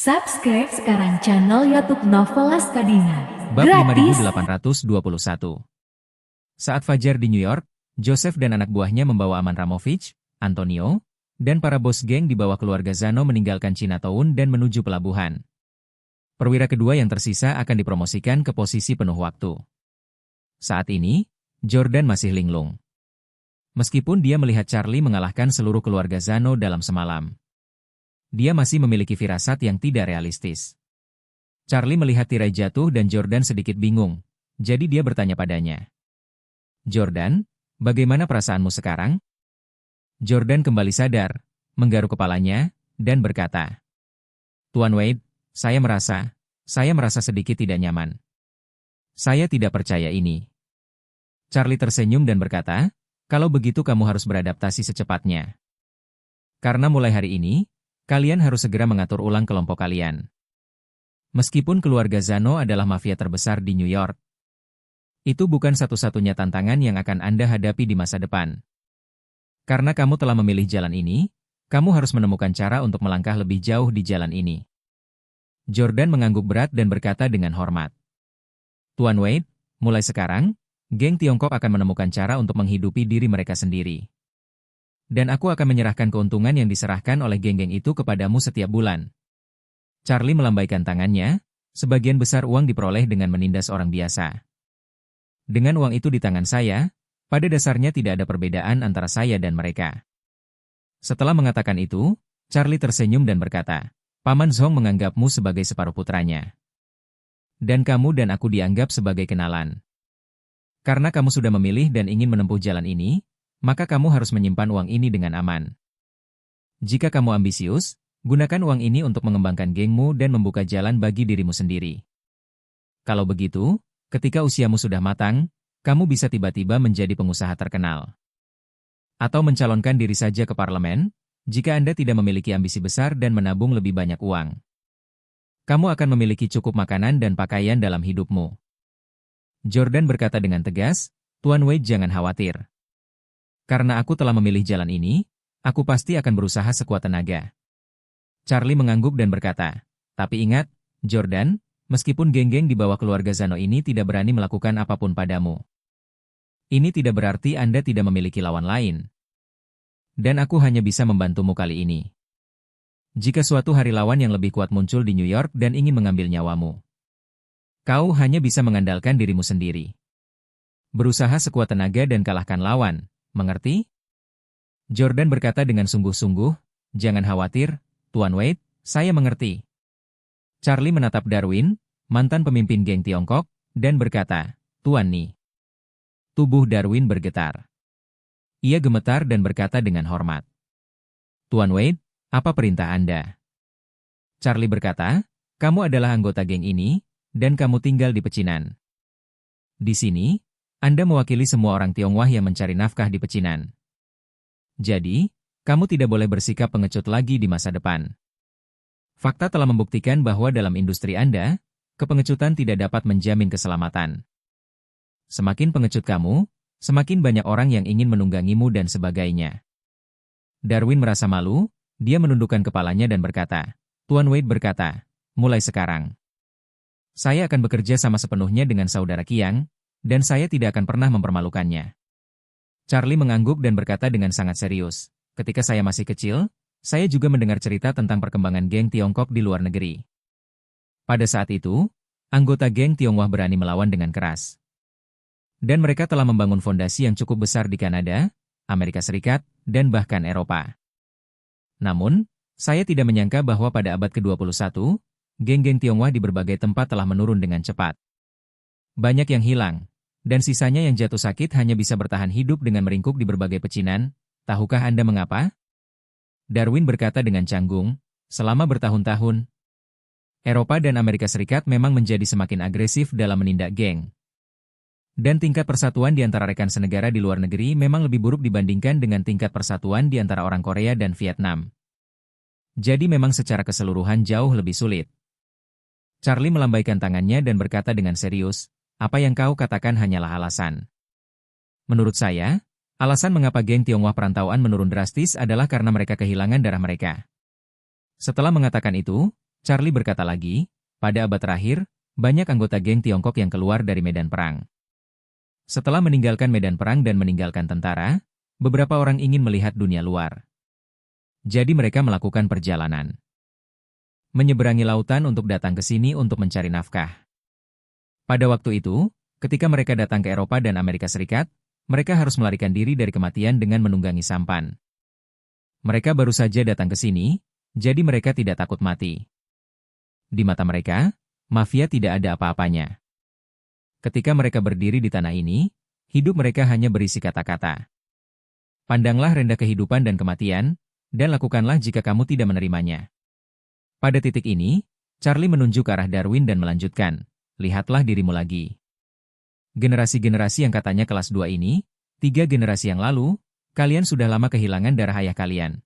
Subscribe sekarang channel YouTube Novelas Kadina. Bab Gratis. 5821. Saat fajar di New York, Joseph dan anak buahnya membawa Aman Ramovich, Antonio, dan para bos geng di bawah keluarga Zano meninggalkan Chinatown dan menuju pelabuhan. Perwira kedua yang tersisa akan dipromosikan ke posisi penuh waktu. Saat ini, Jordan masih linglung. Meskipun dia melihat Charlie mengalahkan seluruh keluarga Zano dalam semalam, dia masih memiliki firasat yang tidak realistis. Charlie melihat tirai jatuh dan Jordan sedikit bingung, jadi dia bertanya padanya. "Jordan, bagaimana perasaanmu sekarang?" Jordan kembali sadar, menggaruk kepalanya, dan berkata, "Tuan Wade, saya merasa sedikit tidak nyaman. Saya tidak percaya ini." Charlie tersenyum dan berkata, "Kalau begitu kamu harus beradaptasi secepatnya. Karena mulai hari ini, kalian harus segera mengatur ulang kelompok kalian. Meskipun keluarga Zano adalah mafia terbesar di New York, itu bukan satu-satunya tantangan yang akan Anda hadapi di masa depan. Karena kamu telah memilih jalan ini, kamu harus menemukan cara untuk melangkah lebih jauh di jalan ini." Jordan mengangguk berat dan berkata dengan hormat, "Tuan Wade, mulai sekarang, geng Tiongkok akan menemukan cara untuk menghidupi diri mereka sendiri. Dan aku akan menyerahkan keuntungan yang diserahkan oleh geng-geng itu kepadamu setiap bulan." Charlie melambaikan tangannya, sebagian besar uang diperoleh dengan menindas orang biasa. "Dengan uang itu di tangan saya, pada dasarnya tidak ada perbedaan antara saya dan mereka." Setelah mengatakan itu, Charlie tersenyum dan berkata, "Paman Zhong menganggapmu sebagai separuh putranya. Dan kamu dan aku dianggap sebagai kenalan. Karena kamu sudah memilih dan ingin menempuh jalan ini, maka kamu harus menyimpan uang ini dengan aman. Jika kamu ambisius, gunakan uang ini untuk mengembangkan gengmu dan membuka jalan bagi dirimu sendiri. Kalau begitu, ketika usiamu sudah matang, kamu bisa tiba-tiba menjadi pengusaha terkenal. Atau mencalonkan diri saja ke parlemen, jika Anda tidak memiliki ambisi besar dan menabung lebih banyak uang. Kamu akan memiliki cukup makanan dan pakaian dalam hidupmu." Jordan berkata dengan tegas, "Tuan Wade, jangan khawatir. Karena aku telah memilih jalan ini, aku pasti akan berusaha sekuat tenaga." Charlie mengangguk dan berkata, "Tapi ingat, Jordan, meskipun geng-geng di bawah keluarga Zano ini tidak berani melakukan apapun padamu, ini tidak berarti Anda tidak memiliki lawan lain. Dan aku hanya bisa membantumu kali ini. Jika suatu hari lawan yang lebih kuat muncul di New York dan ingin mengambil nyawamu, kau hanya bisa mengandalkan dirimu sendiri. Berusaha sekuat tenaga dan kalahkan lawan, mengerti?" Jordan berkata dengan sungguh-sungguh, "Jangan khawatir, Tuan Wade, saya mengerti." Charlie menatap Darwin, mantan pemimpin geng Tiongkok, dan berkata, "Tuan Ni." Tubuh Darwin bergetar. Ia gemetar dan berkata dengan hormat, "Tuan Wade, apa perintah Anda?" Charlie berkata, "Kamu adalah anggota geng ini, dan kamu tinggal di pecinan. Di sini, Anda mewakili semua orang Tionghoa yang mencari nafkah di pecinan. Jadi, kamu tidak boleh bersikap pengecut lagi di masa depan. Fakta telah membuktikan bahwa dalam industri Anda, kepengecutan tidak dapat menjamin keselamatan. Semakin pengecut kamu, semakin banyak orang yang ingin menunggangimu dan sebagainya." Darwin merasa malu, dia menundukkan kepalanya dan berkata, "Tuan Wade berkata, mulai sekarang, saya akan bekerja sama sepenuhnya dengan saudara Qiang, dan saya tidak akan pernah mempermalukannya." Charlie mengangguk dan berkata dengan sangat serius, "Ketika saya masih kecil, saya juga mendengar cerita tentang perkembangan geng Tiongkok di luar negeri. Pada saat itu, anggota geng Tionghoa berani melawan dengan keras. Dan mereka telah membangun fondasi yang cukup besar di Kanada, Amerika Serikat, dan bahkan Eropa. Namun, saya tidak menyangka bahwa pada abad ke-21, geng-geng Tionghoa di berbagai tempat telah menurun dengan cepat. Banyak yang hilang, dan sisanya yang jatuh sakit hanya bisa bertahan hidup dengan meringkuk di berbagai pecinan. Tahukah Anda mengapa?" Darwin berkata dengan canggung, "Selama bertahun-tahun, Eropa dan Amerika Serikat memang menjadi semakin agresif dalam menindak geng. Dan tingkat persatuan di antara rekan senegara di luar negeri memang lebih buruk dibandingkan dengan tingkat persatuan di antara orang Korea dan Vietnam. Jadi memang secara keseluruhan jauh lebih sulit." Charlie melambaikan tangannya dan berkata dengan serius, "Apa yang kau katakan hanyalah alasan. Menurut saya, alasan mengapa geng Tionghoa perantauan menurun drastis adalah karena mereka kehilangan darah mereka." Setelah mengatakan itu, Charlie berkata lagi, pada abad terakhir, banyak anggota geng Tiongkok yang keluar dari medan perang. Setelah meninggalkan medan perang dan meninggalkan tentara, beberapa orang ingin melihat dunia luar. Jadi mereka melakukan perjalanan. Menyeberangi lautan untuk datang ke sini untuk mencari nafkah. Pada waktu itu, ketika mereka datang ke Eropa dan Amerika Serikat, mereka harus melarikan diri dari kematian dengan menunggangi sampan. Mereka baru saja datang ke sini, jadi mereka tidak takut mati. Di mata mereka, mafia tidak ada apa-apanya. Ketika mereka berdiri di tanah ini, hidup mereka hanya berisi kata-kata. Pandanglah rendah kehidupan dan kematian, dan lakukanlah jika kamu tidak menerimanya. Pada titik ini, Charlie menunjuk ke arah Darwin dan melanjutkan, lihatlah dirimu lagi. Generasi-generasi yang katanya kelas 2 ini, 3 generasi yang lalu, kalian sudah lama kehilangan darah ayah kalian.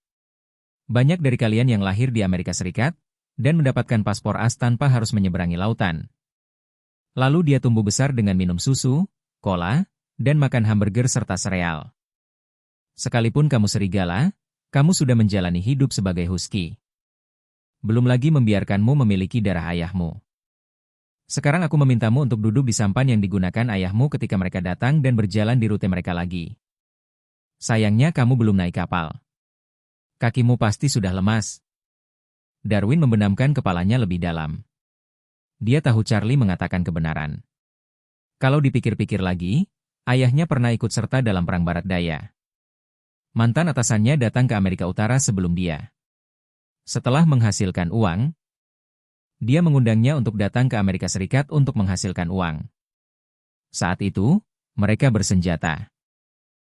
Banyak dari kalian yang lahir di Amerika Serikat, dan mendapatkan paspor as tanpa harus menyeberangi lautan. Lalu dia tumbuh besar dengan minum susu, cola, dan makan hamburger serta sereal. Sekalipun kamu serigala, kamu sudah menjalani hidup sebagai husky. Belum lagi membiarkanmu memiliki darah ayahmu. Sekarang aku memintamu untuk duduk di sampan yang digunakan ayahmu ketika mereka datang dan berjalan di rute mereka lagi. Sayangnya kamu belum naik kapal. Kakimu pasti sudah lemas. Darwin membenamkan kepalanya lebih dalam. Dia tahu Charlie mengatakan kebenaran. Kalau dipikir-pikir lagi, ayahnya pernah ikut serta dalam Perang Barat Daya. Mantan atasannya datang ke Amerika Utara sebelum dia. Setelah menghasilkan uang, dia mengundangnya untuk datang ke Amerika Serikat untuk menghasilkan uang. Saat itu, mereka bersenjata.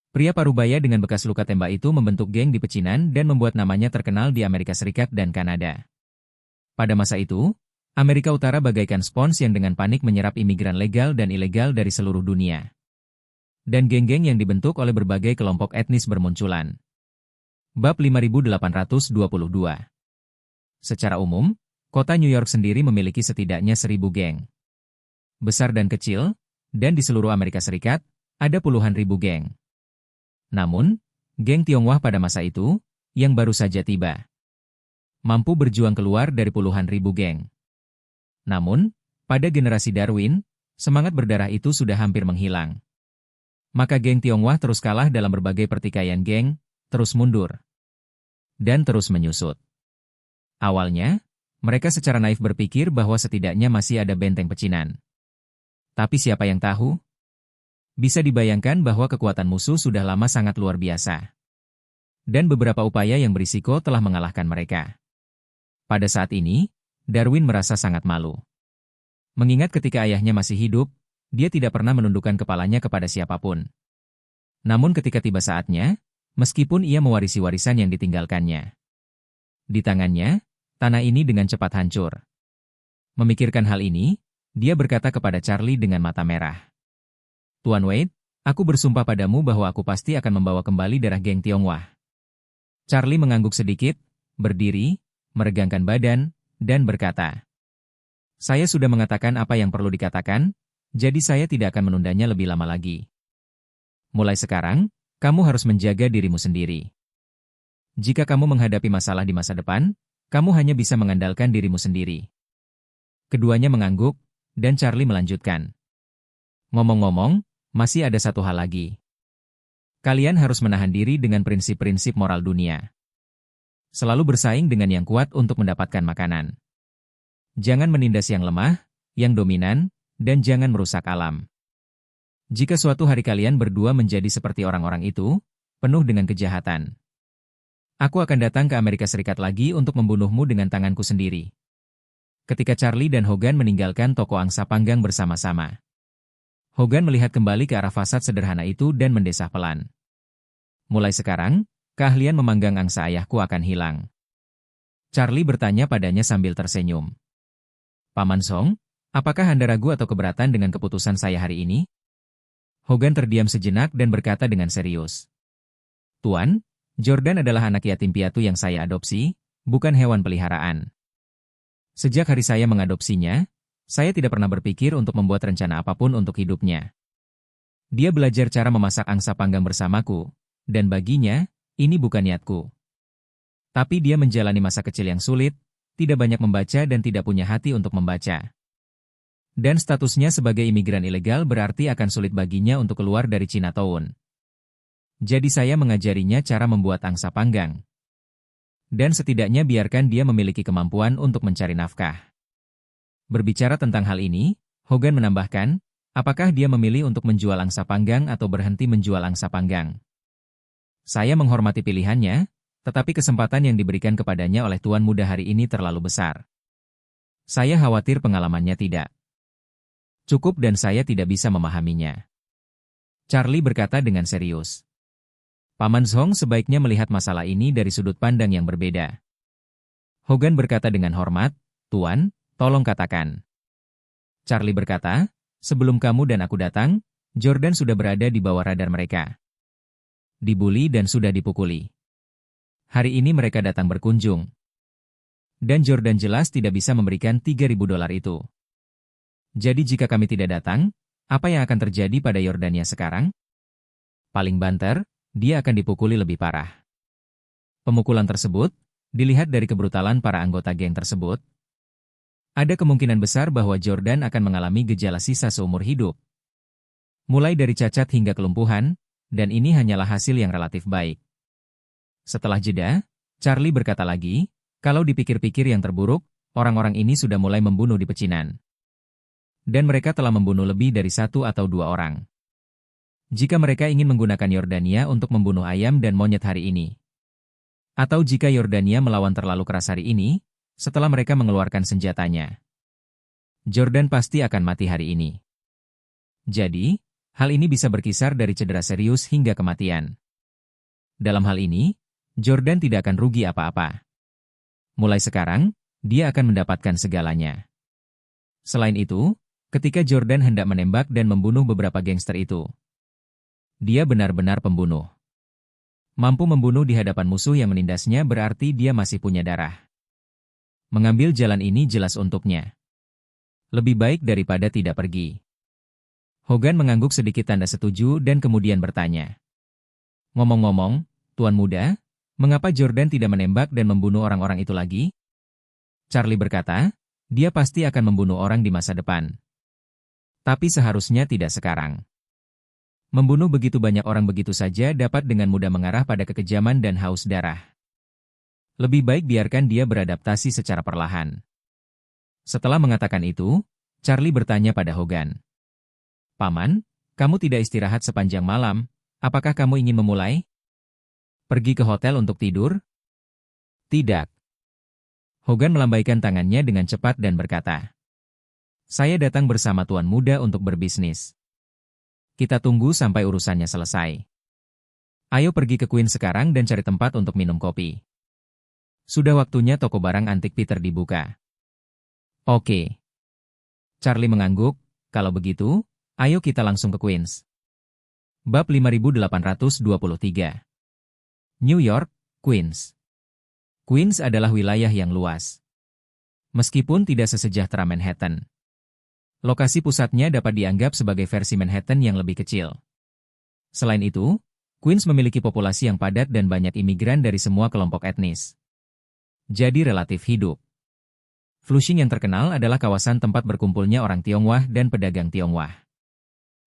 Pria parubaya dengan bekas luka tembak itu membentuk geng di pecinan dan membuat namanya terkenal di Amerika Serikat dan Kanada. Pada masa itu, Amerika Utara bagaikan spons yang dengan panik menyerap imigran legal dan ilegal dari seluruh dunia. Dan geng-geng yang dibentuk oleh berbagai kelompok etnis bermunculan. Bab 5822. Secara umum, kota New York sendiri memiliki setidaknya 1000 geng. Besar dan kecil, dan di seluruh Amerika Serikat, ada puluhan ribu geng. Namun, geng Tionghoa pada masa itu, yang baru saja tiba, mampu berjuang keluar dari puluhan ribu geng. Namun, pada generasi Darwin, semangat berdarah itu sudah hampir menghilang. Maka geng Tionghoa terus kalah dalam berbagai pertikaian geng, terus mundur, dan terus menyusut. Awalnya, mereka secara naif berpikir bahwa setidaknya masih ada benteng pecinan. Tapi siapa yang tahu? Bisa dibayangkan bahwa kekuatan musuh sudah lama sangat luar biasa. Dan beberapa upaya yang berisiko telah mengalahkan mereka. Pada saat ini, Darwin merasa sangat malu. Mengingat ketika ayahnya masih hidup, dia tidak pernah menundukkan kepalanya kepada siapapun. Namun ketika tiba saatnya, meskipun ia mewarisi warisan yang ditinggalkannya, di tangannya, tanah ini dengan cepat hancur. Memikirkan hal ini, dia berkata kepada Charlie dengan mata merah. Tuan Wade, aku bersumpah padamu bahwa aku pasti akan membawa kembali darah geng Tionghoa. Charlie mengangguk sedikit, berdiri, meregangkan badan, dan berkata, saya sudah mengatakan apa yang perlu dikatakan, jadi saya tidak akan menundanya lebih lama lagi. Mulai sekarang, kamu harus menjaga dirimu sendiri. Jika kamu menghadapi masalah di masa depan, kamu hanya bisa mengandalkan dirimu sendiri. Keduanya mengangguk, dan Charlie melanjutkan. Ngomong-ngomong, masih ada satu hal lagi. Kalian harus menahan diri dengan prinsip-prinsip moral dunia. Selalu bersaing dengan yang kuat untuk mendapatkan makanan. Jangan menindas yang lemah, yang dominan, dan jangan merusak alam. Jika suatu hari kalian berdua menjadi seperti orang-orang itu, penuh dengan kejahatan, aku akan datang ke Amerika Serikat lagi untuk membunuhmu dengan tanganku sendiri. Ketika Charlie dan Hogan meninggalkan toko angsa panggang bersama-sama, Hogan melihat kembali ke arah fasad sederhana itu dan mendesah pelan. Mulai sekarang, keahlian memanggang angsa ayahku akan hilang. Charlie bertanya padanya sambil tersenyum. Paman Song, apakah Anda ragu atau keberatan dengan keputusan saya hari ini? Hogan terdiam sejenak dan berkata dengan serius. Tuan, Jordan adalah anak yatim piatu yang saya adopsi, bukan hewan peliharaan. Sejak hari saya mengadopsinya, saya tidak pernah berpikir untuk membuat rencana apapun untuk hidupnya. Dia belajar cara memasak angsa panggang bersamaku, dan baginya, ini bukan niatku. Tapi dia menjalani masa kecil yang sulit, tidak banyak membaca dan tidak punya hati untuk membaca. Dan statusnya sebagai imigran ilegal berarti akan sulit baginya untuk keluar dari Chinatown. Jadi saya mengajarinya cara membuat angsa panggang. Dan setidaknya biarkan dia memiliki kemampuan untuk mencari nafkah. Berbicara tentang hal ini, Hogan menambahkan, apakah dia memilih untuk menjual angsa panggang atau berhenti menjual angsa panggang? Saya menghormati pilihannya, tetapi kesempatan yang diberikan kepadanya oleh tuan muda hari ini terlalu besar. Saya khawatir pengalamannya tidak cukup dan saya tidak bisa memahaminya. Charlie berkata dengan serius. Paman Zhong sebaiknya melihat masalah ini dari sudut pandang yang berbeda. Hogan berkata dengan hormat, Tuan, tolong katakan. Charlie berkata, sebelum kamu dan aku datang, Jordan sudah berada di bawah radar mereka. Dibuli dan sudah dipukuli. Hari ini mereka datang berkunjung. Dan Jordan jelas tidak bisa memberikan $3.000 itu. Jadi jika kami tidak datang, apa yang akan terjadi pada Yordania sekarang? Paling banter, dia akan dipukuli lebih parah. Pemukulan tersebut, dilihat dari kebrutalan para anggota geng tersebut, ada kemungkinan besar bahwa Jordan akan mengalami gejala sisa seumur hidup. Mulai dari cacat hingga kelumpuhan, dan ini hanyalah hasil yang relatif baik. Setelah jeda, Charlie berkata lagi, kalau dipikir-pikir yang terburuk, orang-orang ini sudah mulai membunuh di pecinan. Dan mereka telah membunuh lebih dari 1 atau 2 orang. Jika mereka ingin menggunakan Yordania untuk membunuh ayam dan monyet hari ini. Atau jika Yordania melawan terlalu keras hari ini, setelah mereka mengeluarkan senjatanya. Jordan pasti akan mati hari ini. Jadi, hal ini bisa berkisar dari cedera serius hingga kematian. Dalam hal ini, Jordan tidak akan rugi apa-apa. Mulai sekarang, dia akan mendapatkan segalanya. Selain itu, ketika Jordan hendak menembak dan membunuh beberapa gangster itu, dia benar-benar pembunuh. Mampu membunuh di hadapan musuh yang menindasnya berarti dia masih punya darah. Mengambil jalan ini jelas untuknya. Lebih baik daripada tidak pergi. Hogan mengangguk sedikit tanda setuju dan kemudian bertanya. Ngomong-ngomong, Tuan Muda, mengapa Jordan tidak menembak dan membunuh orang-orang itu lagi? Charlie berkata, dia pasti akan membunuh orang di masa depan. Tapi seharusnya tidak sekarang. Membunuh begitu banyak orang begitu saja dapat dengan mudah mengarah pada kekejaman dan haus darah. Lebih baik biarkan dia beradaptasi secara perlahan. Setelah mengatakan itu, Charlie bertanya pada Hogan. Paman, kamu tidak istirahat sepanjang malam, apakah kamu ingin memulai? Pergi ke hotel untuk tidur? Tidak. Hogan melambaikan tangannya dengan cepat dan berkata, saya datang bersama Tuan Muda untuk berbisnis. Kita tunggu sampai urusannya selesai. Ayo pergi ke Queen sekarang dan cari tempat untuk minum kopi. Sudah waktunya toko barang antik Peter dibuka. Oke. Charlie mengangguk, kalau begitu, ayo kita langsung ke Queens. Bab 5823. New York, Queens. Queens adalah wilayah yang luas. Meskipun tidak sesejahtera Manhattan. Lokasi pusatnya dapat dianggap sebagai versi Manhattan yang lebih kecil. Selain itu, Queens memiliki populasi yang padat dan banyak imigran dari semua kelompok etnis. Jadi relatif hidup. Flushing yang terkenal adalah kawasan tempat berkumpulnya orang Tionghoa dan pedagang Tionghoa.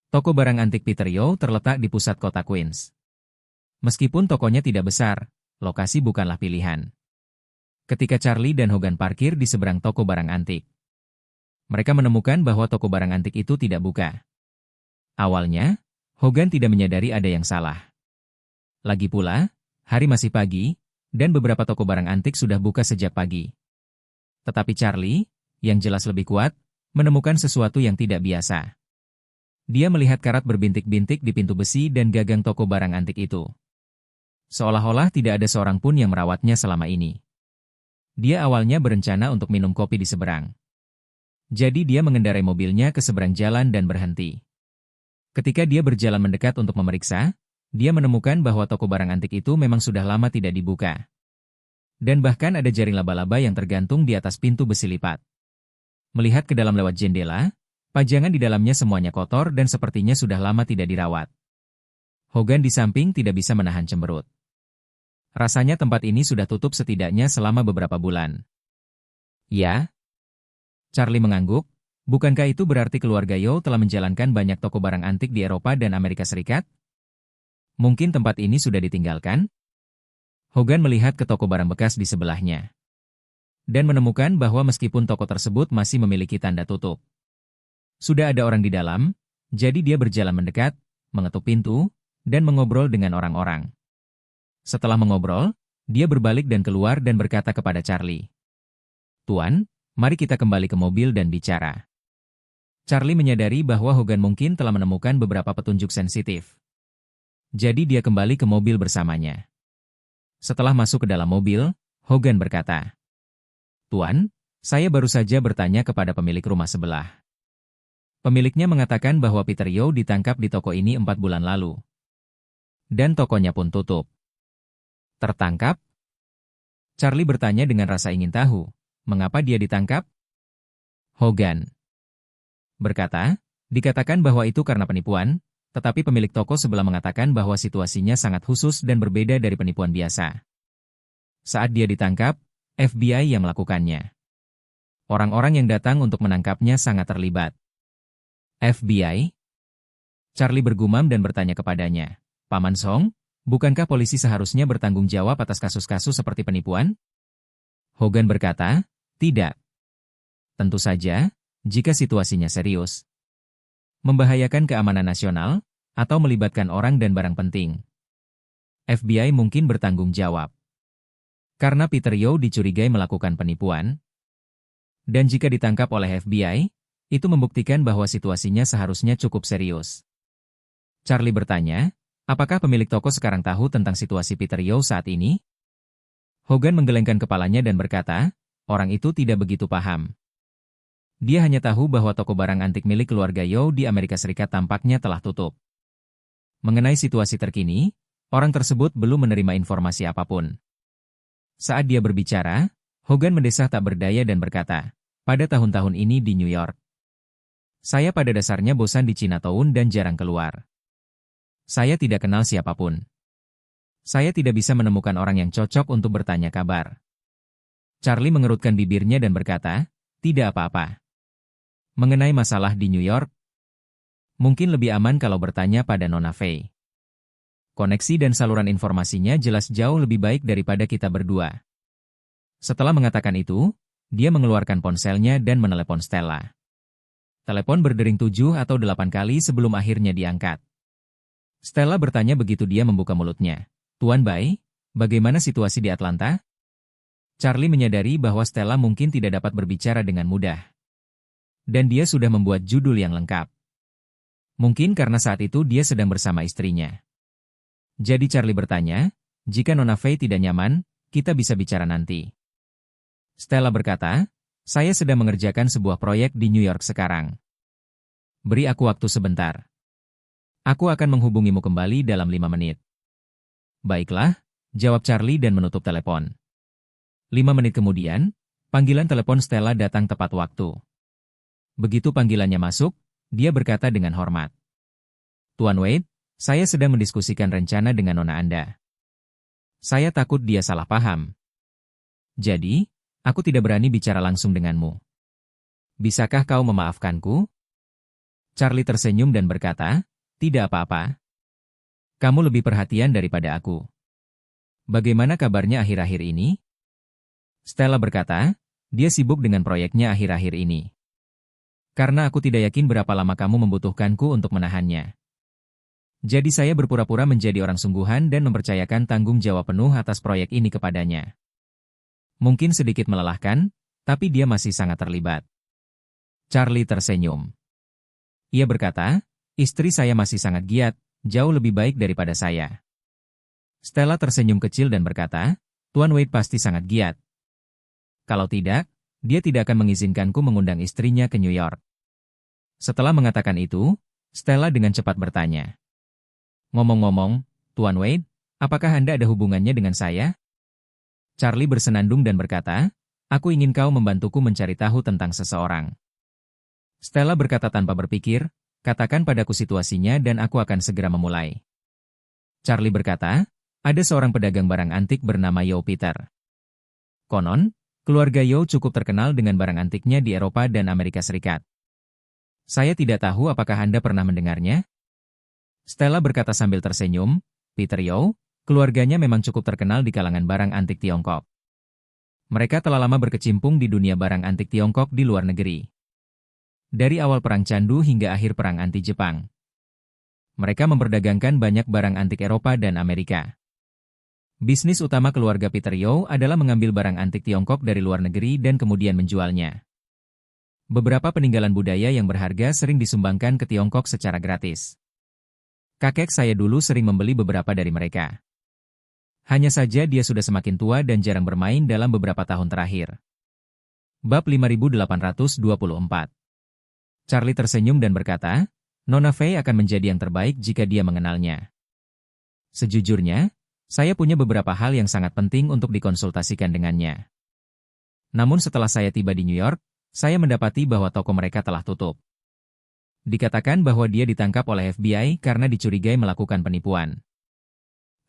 Toko barang antik Peter Yeo terletak di pusat kota Queens. Meskipun tokonya tidak besar, lokasi bukanlah pilihan. Ketika Charlie dan Hogan parkir di seberang toko barang antik, mereka menemukan bahwa toko barang antik itu tidak buka. Awalnya, Hogan tidak menyadari ada yang salah. Lagi pula, hari masih pagi, dan beberapa toko barang antik sudah buka sejak pagi. Tetapi Charlie, yang jelas lebih kuat, menemukan sesuatu yang tidak biasa. Dia melihat karat berbintik-bintik di pintu besi dan gagang toko barang antik itu. Seolah-olah tidak ada seorang pun yang merawatnya selama ini. Dia awalnya berencana untuk minum kopi di seberang. Jadi dia mengendarai mobilnya ke seberang jalan dan berhenti. Ketika dia berjalan mendekat untuk memeriksa, dia menemukan bahwa toko barang antik itu memang sudah lama tidak dibuka. Dan bahkan ada jaring laba-laba yang tergantung di atas pintu besi lipat. Melihat ke dalam lewat jendela, pajangan di dalamnya semuanya kotor dan sepertinya sudah lama tidak dirawat. Hogan di samping tidak bisa menahan cemberut. Rasanya tempat ini sudah tutup setidaknya selama beberapa bulan. Ya? Charlie mengangguk. Bukankah itu berarti keluarga Yeo telah menjalankan banyak toko barang antik di Eropa dan Amerika Serikat? Mungkin tempat ini sudah ditinggalkan? Hogan melihat ke toko barang bekas di sebelahnya. Dan menemukan bahwa meskipun toko tersebut masih memiliki tanda tutup. Sudah ada orang di dalam, jadi dia berjalan mendekat, mengetuk pintu, dan mengobrol dengan orang-orang. Setelah mengobrol, dia berbalik dan keluar dan berkata kepada Charlie. Tuan, mari kita kembali ke mobil dan bicara. Charlie menyadari bahwa Hogan mungkin telah menemukan beberapa petunjuk sensitif. Jadi dia kembali ke mobil bersamanya. Setelah masuk ke dalam mobil, Hogan berkata, Tuan, saya baru saja bertanya kepada pemilik rumah sebelah. Pemiliknya mengatakan bahwa Peter Yeo ditangkap di toko ini 4 bulan lalu. Dan tokonya pun tutup. Tertangkap? Charlie bertanya dengan rasa ingin tahu, mengapa dia ditangkap? Hogan berkata, dikatakan bahwa itu karena penipuan, tetapi pemilik toko sebelah mengatakan bahwa situasinya sangat khusus dan berbeda dari penipuan biasa. Saat dia ditangkap, FBI yang melakukannya. Orang-orang yang datang untuk menangkapnya sangat terlibat. FBI? Charlie bergumam dan bertanya kepadanya, Paman Song, bukankah polisi seharusnya bertanggung jawab atas kasus-kasus seperti penipuan? Hogan berkata, tidak. Tentu saja, jika situasinya serius, membahayakan keamanan nasional, atau melibatkan orang dan barang penting. FBI mungkin bertanggung jawab. Karena Peter Yeo dicurigai melakukan penipuan. Dan jika ditangkap oleh FBI, itu membuktikan bahwa situasinya seharusnya cukup serius. Charlie bertanya, apakah pemilik toko sekarang tahu tentang situasi Peter Yeo saat ini? Hogan menggelengkan kepalanya dan berkata, orang itu tidak begitu paham. Dia hanya tahu bahwa toko barang antik milik keluarga Yeo di Amerika Serikat tampaknya telah tutup. Mengenai situasi terkini, orang tersebut belum menerima informasi apapun. Saat dia berbicara, Hogan mendesah tak berdaya dan berkata, pada tahun-tahun ini di New York, saya pada dasarnya bosan di Chinatown dan jarang keluar. Saya tidak kenal siapapun. Saya tidak bisa menemukan orang yang cocok untuk bertanya kabar. Charlie mengerutkan bibirnya dan berkata, tidak apa-apa. Mengenai masalah di New York, mungkin lebih aman kalau bertanya pada Nona Faye. Koneksi dan saluran informasinya jelas jauh lebih baik daripada kita berdua. Setelah mengatakan itu, dia mengeluarkan ponselnya dan menelepon Stella. Telepon berdering 7 atau 8 kali sebelum akhirnya diangkat. Stella bertanya begitu dia membuka mulutnya. Tuan Bai, bagaimana situasi di Atlanta? Charlie menyadari bahwa Stella mungkin tidak dapat berbicara dengan mudah. Dan dia sudah membuat judul yang lengkap. Mungkin karena saat itu dia sedang bersama istrinya. Jadi Charlie bertanya, jika Nona Faye tidak nyaman, kita bisa bicara nanti. Stella berkata, saya sedang mengerjakan sebuah proyek di New York sekarang. Beri aku waktu sebentar. Aku akan menghubungimu kembali dalam 5 menit. Baiklah, jawab Charlie dan menutup telepon. 5 menit kemudian, panggilan telepon Stella datang tepat waktu. Begitu panggilannya masuk, dia berkata dengan hormat. Tuan Wade, saya sedang mendiskusikan rencana dengan Nona Anda. Saya takut dia salah paham. Jadi, aku tidak berani bicara langsung denganmu. Bisakah kau memaafkanku? Charlie tersenyum dan berkata, tidak apa-apa. Kamu lebih perhatian daripada aku. Bagaimana kabarnya akhir-akhir ini? Stella berkata, dia sibuk dengan proyeknya akhir-akhir ini. Karena aku tidak yakin berapa lama kamu membutuhkanku untuk menahannya. Jadi saya berpura-pura menjadi orang sungguhan dan mempercayakan tanggung jawab penuh atas proyek ini kepadanya. Mungkin sedikit melelahkan, tapi dia masih sangat terlibat. Charlie tersenyum. Ia berkata, istri saya masih sangat giat, jauh lebih baik daripada saya. Stella tersenyum kecil dan berkata, Tuan Wade pasti sangat giat. Kalau tidak, dia tidak akan mengizinkanku mengundang istrinya ke New York. Setelah mengatakan itu, Stella dengan cepat bertanya. Ngomong-ngomong, Tuan Wade, apakah Anda ada hubungannya dengan saya? Charlie bersenandung dan berkata, aku ingin kau membantuku mencari tahu tentang seseorang. Stella berkata tanpa berpikir, katakan padaku situasinya dan aku akan segera memulai. Charlie berkata, ada seorang pedagang barang antik bernama Yeo Peter. Konon, Keluarga Yao cukup terkenal dengan barang antiknya di Eropa dan Amerika Serikat. Saya tidak tahu apakah Anda pernah mendengarnya? Stella berkata sambil tersenyum, Peter Yao, keluarganya memang cukup terkenal di kalangan barang antik Tiongkok. Mereka telah lama berkecimpung di dunia barang antik Tiongkok di luar negeri. Dari awal Perang Candu hingga akhir Perang Anti-Jepang. Mereka memperdagangkan banyak barang antik Eropa dan Amerika. Bisnis utama keluarga Peter Yao adalah mengambil barang antik Tiongkok dari luar negeri dan kemudian menjualnya. Beberapa peninggalan budaya yang berharga sering disumbangkan ke Tiongkok secara gratis. Kakek saya dulu sering membeli beberapa dari mereka. Hanya saja dia sudah semakin tua dan jarang bermain dalam beberapa tahun terakhir. Bab 5824. Charlie tersenyum dan berkata, Nona Fei akan menjadi yang terbaik jika dia mengenalnya. Sejujurnya, saya punya beberapa hal yang sangat penting untuk dikonsultasikan dengannya. Namun setelah saya tiba di New York, saya mendapati bahwa toko mereka telah tutup. Dikatakan bahwa dia ditangkap oleh FBI karena dicurigai melakukan penipuan.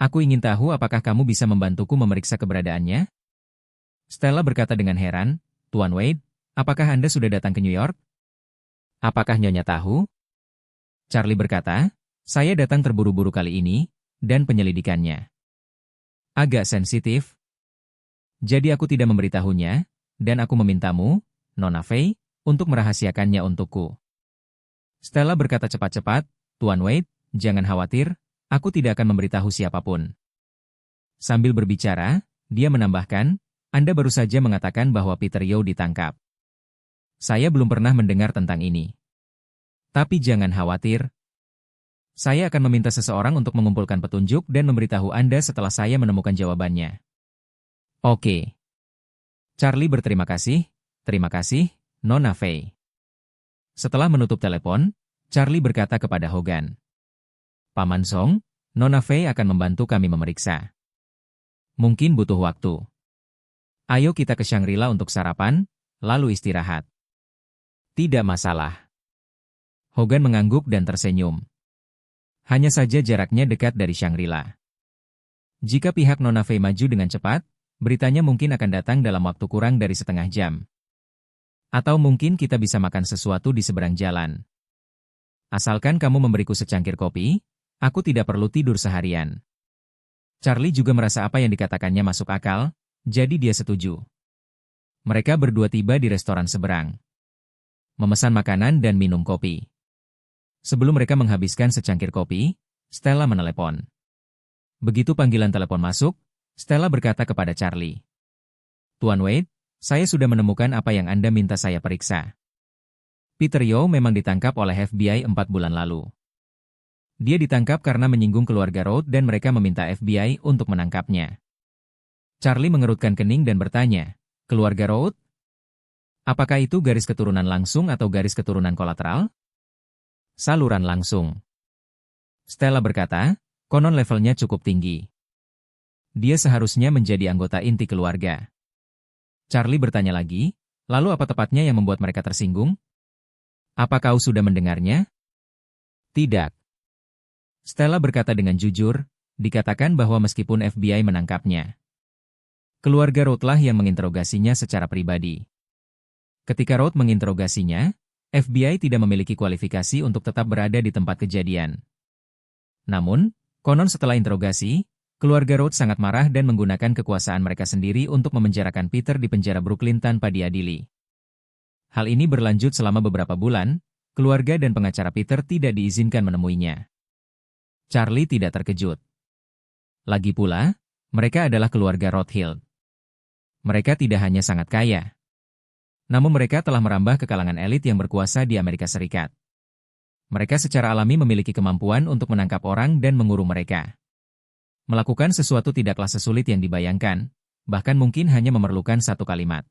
Aku ingin tahu apakah kamu bisa membantuku memeriksa keberadaannya? Stella berkata dengan heran, Tuan Wade, apakah Anda sudah datang ke New York? Apakah Nyonya tahu? Charlie berkata, saya datang terburu-buru kali ini, dan penyelidikannya agak sensitif. Jadi aku tidak memberitahunya, dan aku memintamu, Nona Fei, untuk merahasiakannya untukku. Stella berkata cepat-cepat, Tuan Wade, jangan khawatir, aku tidak akan memberitahu siapapun. Sambil berbicara, dia menambahkan, Anda baru saja mengatakan bahwa Peter Yao ditangkap. Saya belum pernah mendengar tentang ini. Tapi jangan khawatir. Saya akan meminta seseorang untuk mengumpulkan petunjuk dan memberitahu Anda setelah saya menemukan jawabannya. Oke. Charlie berterima kasih, terima kasih, Nona Fei. Setelah menutup telepon, Charlie berkata kepada Hogan. Paman Song, Nona Fei akan membantu kami memeriksa. Mungkin butuh waktu. Ayo kita ke Shangri-La untuk sarapan, lalu istirahat. Tidak masalah. Hogan mengangguk dan tersenyum. Hanya saja jaraknya dekat dari Shangri-La. Jika pihak Nona Fei maju dengan cepat, beritanya mungkin akan datang dalam waktu kurang dari setengah jam. Atau mungkin kita bisa makan sesuatu di seberang jalan. Asalkan kamu memberiku secangkir kopi, aku tidak perlu tidur seharian. Charlie juga merasa apa yang dikatakannya masuk akal, jadi dia setuju. Mereka berdua tiba di restoran seberang. Memesan makanan dan minum kopi. Sebelum mereka menghabiskan secangkir kopi, Stella menelepon. Begitu panggilan telepon masuk, Stella berkata kepada Charlie. Tuan Wade, saya sudah menemukan apa yang Anda minta saya periksa. Peter Yao memang ditangkap oleh FBI 4 bulan lalu. Dia ditangkap karena menyinggung keluarga Road dan mereka meminta FBI untuk menangkapnya. Charlie mengerutkan kening dan bertanya, keluarga Road? Apakah itu garis keturunan langsung atau garis keturunan kolateral? Saluran langsung. Stella berkata, konon levelnya cukup tinggi. Dia seharusnya menjadi anggota inti keluarga. Charlie bertanya lagi, lalu apa tepatnya yang membuat mereka tersinggung? Apa kau sudah mendengarnya? Tidak. Stella berkata dengan jujur, dikatakan bahwa meskipun FBI menangkapnya, keluarga Road-lah yang menginterogasinya secara pribadi. Ketika Road menginterogasinya, FBI tidak memiliki kualifikasi untuk tetap berada di tempat kejadian. Namun, konon setelah interogasi, keluarga Road sangat marah dan menggunakan kekuasaan mereka sendiri untuk memenjarakan Peter di penjara Brooklyn tanpa diadili. Hal ini berlanjut selama beberapa bulan, keluarga dan pengacara Peter tidak diizinkan menemuinya. Charlie tidak terkejut. Lagi pula, mereka adalah keluarga Rothschild. Mereka tidak hanya sangat kaya, namun mereka telah merambah ke kalangan elit yang berkuasa di Amerika Serikat. Mereka secara alami memiliki kemampuan untuk menangkap orang dan mengurung mereka. Melakukan sesuatu tidaklah sesulit yang dibayangkan, bahkan mungkin hanya memerlukan satu kalimat.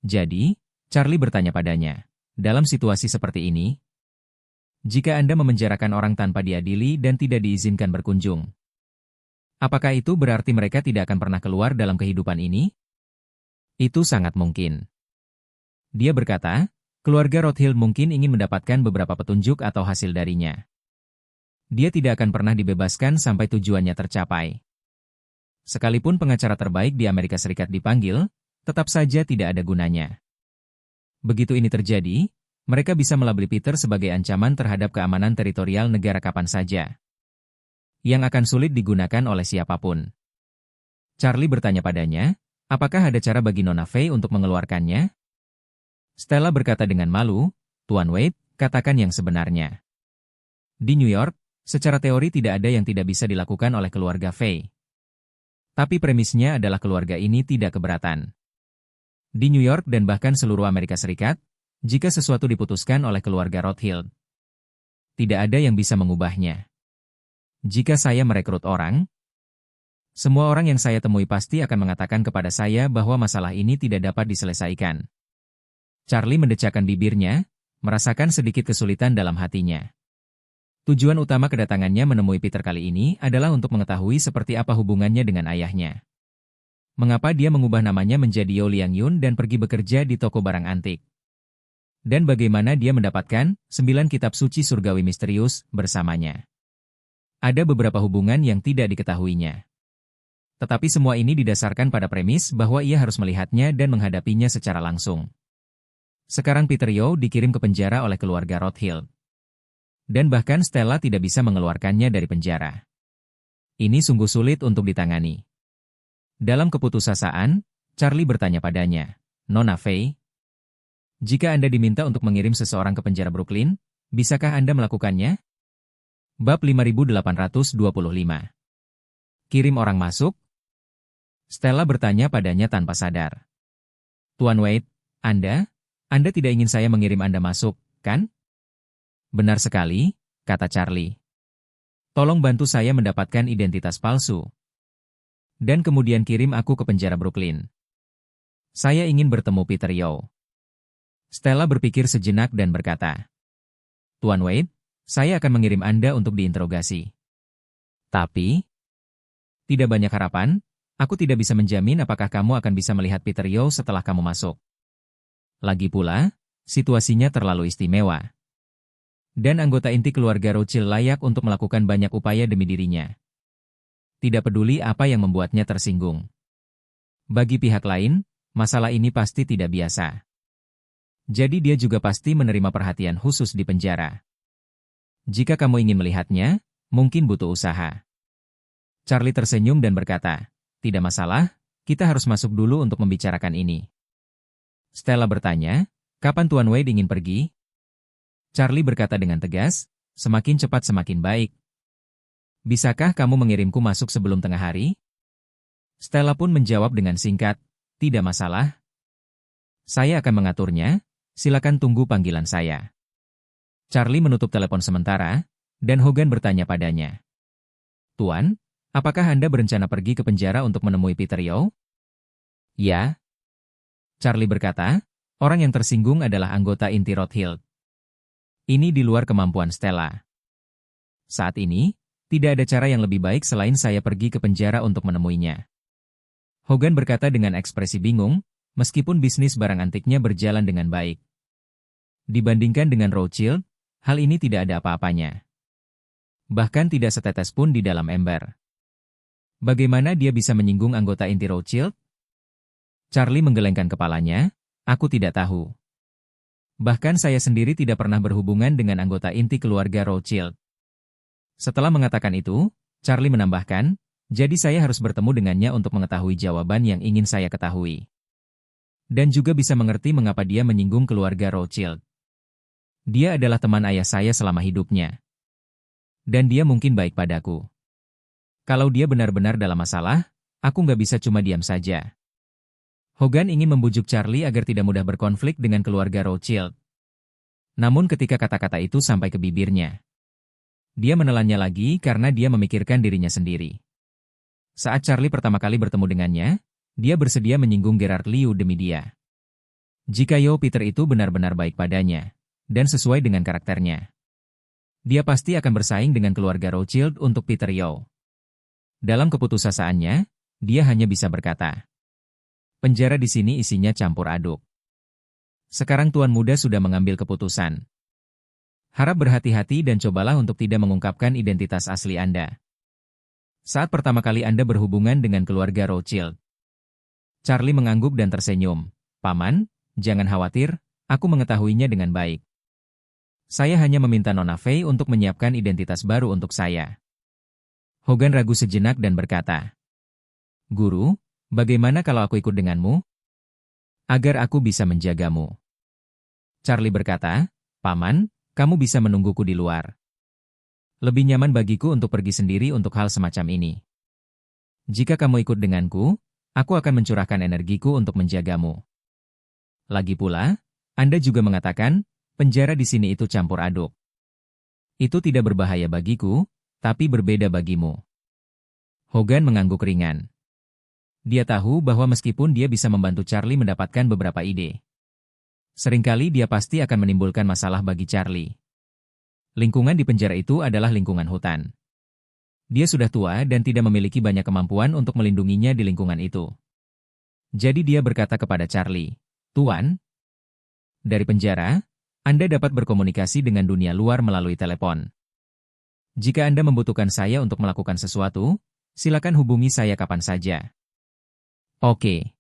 Jadi, Charlie bertanya padanya, dalam situasi seperti ini, jika Anda memenjarakan orang tanpa diadili dan tidak diizinkan berkunjung, apakah itu berarti mereka tidak akan pernah keluar dalam kehidupan ini? Itu sangat mungkin. Dia berkata, keluarga Rothschild mungkin ingin mendapatkan beberapa petunjuk atau hasil darinya. Dia tidak akan pernah dibebaskan sampai tujuannya tercapai. Sekalipun pengacara terbaik di Amerika Serikat dipanggil, tetap saja tidak ada gunanya. Begitu ini terjadi, mereka bisa melabeli Peter sebagai ancaman terhadap keamanan teritorial negara kapan saja, yang akan sulit digunakan oleh siapapun. Charlie bertanya padanya, apakah ada cara bagi Nona Faye untuk mengeluarkannya? Stella berkata dengan malu, Tuan Wade, katakan yang sebenarnya. Di New York, secara teori tidak ada yang tidak bisa dilakukan oleh keluarga Faye. Tapi premisnya adalah keluarga ini tidak keberatan. Di New York dan bahkan seluruh Amerika Serikat, jika sesuatu diputuskan oleh keluarga Rothschild, tidak ada yang bisa mengubahnya. Jika saya merekrut orang, semua orang yang saya temui pasti akan mengatakan kepada saya bahwa masalah ini tidak dapat diselesaikan. Charlie mendecakkan bibirnya, merasakan sedikit kesulitan dalam hatinya. Tujuan utama kedatangannya menemui Peter kali ini adalah untuk mengetahui seperti apa hubungannya dengan ayahnya. Mengapa dia mengubah namanya menjadi Yo Liang Yun dan pergi bekerja di toko barang antik. Dan bagaimana dia mendapatkan 9 kitab suci surgawi misterius bersamanya. Ada beberapa hubungan yang tidak diketahuinya. Tetapi semua ini didasarkan pada premis bahwa ia harus melihatnya dan menghadapinya secara langsung. Sekarang Peter Yo dikirim ke penjara oleh keluarga Rothschild. Dan bahkan Stella tidak bisa mengeluarkannya dari penjara. Ini sungguh sulit untuk ditangani. Dalam keputusasaan, Charlie bertanya padanya, Nona Faye, jika Anda diminta untuk mengirim seseorang ke penjara Brooklyn, bisakah Anda melakukannya? Bab 5825. Kirim orang masuk? Stella bertanya padanya tanpa sadar. Tuan Wade, Anda tidak ingin saya mengirim Anda masuk, kan? Benar sekali, kata Charlie. Tolong bantu saya mendapatkan identitas palsu. Dan kemudian kirim aku ke penjara Brooklyn. Saya ingin bertemu Peter Yo. Stella berpikir sejenak dan berkata, Tuan Wade, saya akan mengirim Anda untuk diinterogasi. Tapi, tidak banyak harapan, aku tidak bisa menjamin apakah kamu akan bisa melihat Peter Yo setelah kamu masuk. Lagi pula, situasinya terlalu istimewa. Dan anggota inti keluarga Rothschild layak untuk melakukan banyak upaya demi dirinya. Tidak peduli apa yang membuatnya tersinggung. Bagi pihak lain, masalah ini pasti tidak biasa. Jadi dia juga pasti menerima perhatian khusus di penjara. Jika kamu ingin melihatnya, mungkin butuh usaha. Charlie tersenyum dan berkata, tidak masalah, kita harus masuk dulu untuk membicarakan ini. Stella bertanya, kapan Tuan Wade ingin pergi? Charlie berkata dengan tegas, semakin cepat semakin baik. Bisakah kamu mengirimku masuk sebelum tengah hari? Stella pun menjawab dengan singkat, tidak masalah. Saya akan mengaturnya. Silakan tunggu panggilan saya. Charlie menutup telepon sementara, dan Hogan bertanya padanya. Tuan, apakah Anda berencana pergi ke penjara untuk menemui Peter Yo? Ya. Charlie berkata, orang yang tersinggung adalah anggota inti Rothschild. Ini di luar kemampuan Stella. Saat ini, tidak ada cara yang lebih baik selain saya pergi ke penjara untuk menemuinya. Hogan berkata dengan ekspresi bingung, meskipun bisnis barang antiknya berjalan dengan baik. Dibandingkan dengan Rothschild, hal ini tidak ada apa-apanya. Bahkan tidak setetes pun di dalam ember. Bagaimana dia bisa menyinggung anggota inti Rothschild? Charlie menggelengkan kepalanya, aku tidak tahu. Bahkan saya sendiri tidak pernah berhubungan dengan anggota inti keluarga Rothschild. Setelah mengatakan itu, Charlie menambahkan, jadi saya harus bertemu dengannya untuk mengetahui jawaban yang ingin saya ketahui. Dan juga bisa mengerti mengapa dia menyinggung keluarga Rothschild. Dia adalah teman ayah saya selama hidupnya. Dan dia mungkin baik padaku. Kalau dia benar-benar dalam masalah, aku nggak bisa cuma diam saja. Hogan ingin membujuk Charlie agar tidak mudah berkonflik dengan keluarga Rothschild. Namun ketika kata-kata itu sampai ke bibirnya, dia menelannya lagi karena dia memikirkan dirinya sendiri. Saat Charlie pertama kali bertemu dengannya, dia bersedia menyinggung Gerard Liu demi dia. Jika Yo Peter itu benar-benar baik padanya, dan sesuai dengan karakternya, dia pasti akan bersaing dengan keluarga Rothschild untuk Peter Yo. Dalam keputusasaannya, dia hanya bisa berkata, penjara di sini isinya campur aduk. Sekarang Tuan Muda sudah mengambil keputusan. Harap berhati-hati dan cobalah untuk tidak mengungkapkan identitas asli Anda. Saat pertama kali Anda berhubungan dengan keluarga Rothschild, Charlie mengangguk dan tersenyum. Paman, jangan khawatir, aku mengetahuinya dengan baik. Saya hanya meminta Nona Fei untuk menyiapkan identitas baru untuk saya. Hogan ragu sejenak dan berkata, Guru, bagaimana kalau aku ikut denganmu? Agar aku bisa menjagamu. Charlie berkata, Paman, kamu bisa menungguku di luar. Lebih nyaman bagiku untuk pergi sendiri untuk hal semacam ini. Jika kamu ikut denganku, aku akan mencurahkan energiku untuk menjagamu. Lagi pula, Anda juga mengatakan, penjara di sini itu campur aduk. Itu tidak berbahaya bagiku, tapi berbeda bagimu. Hogan mengangguk ringan. Dia tahu bahwa meskipun dia bisa membantu Charlie mendapatkan beberapa ide, seringkali dia pasti akan menimbulkan masalah bagi Charlie. Lingkungan di penjara itu adalah lingkungan hutan. Dia sudah tua dan tidak memiliki banyak kemampuan untuk melindunginya di lingkungan itu. Jadi dia berkata kepada Charlie, Tuan, dari penjara, Anda dapat berkomunikasi dengan dunia luar melalui telepon. Jika Anda membutuhkan saya untuk melakukan sesuatu, silakan hubungi saya kapan saja. Oke.